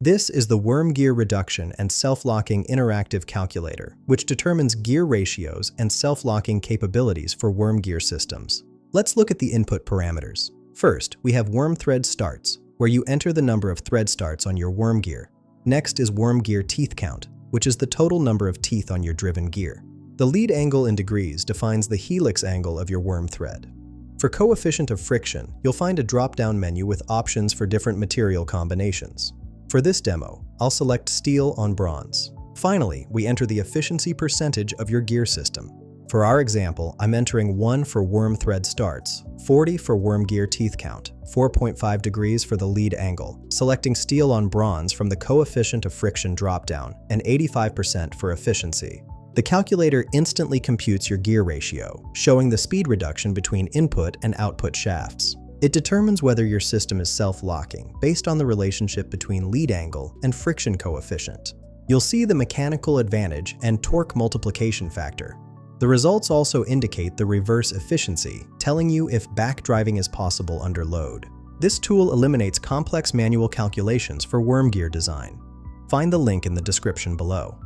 This is the worm gear reduction and self-locking interactive calculator, which determines gear ratios and self-locking capabilities for worm gear systems. Let's look at the input parameters. First, we have worm thread starts, where you enter the number of thread starts on your worm gear. Next is worm gear teeth count, which is the total number of teeth on your driven gear. The lead angle in degrees defines the helix angle of your worm thread. For coefficient of friction, you'll find a drop-down menu with options for different material combinations. For this demo, I'll select steel on bronze. Finally, we enter the efficiency percentage of your gear system. For our example, I'm entering 1 for worm thread starts, 40 for worm gear teeth count, 4.5 degrees for the lead angle, selecting steel on bronze from the coefficient of friction dropdown, and 85% for efficiency. The calculator instantly computes your gear ratio, showing the speed reduction between input and output shafts. It determines whether your system is self-locking based on the relationship between lead angle and friction coefficient. You'll see the mechanical advantage and torque multiplication factor. The results also indicate the reverse efficiency, telling you if backdriving is possible under load. This tool eliminates complex manual calculations for worm gear design. Find the link in the description below.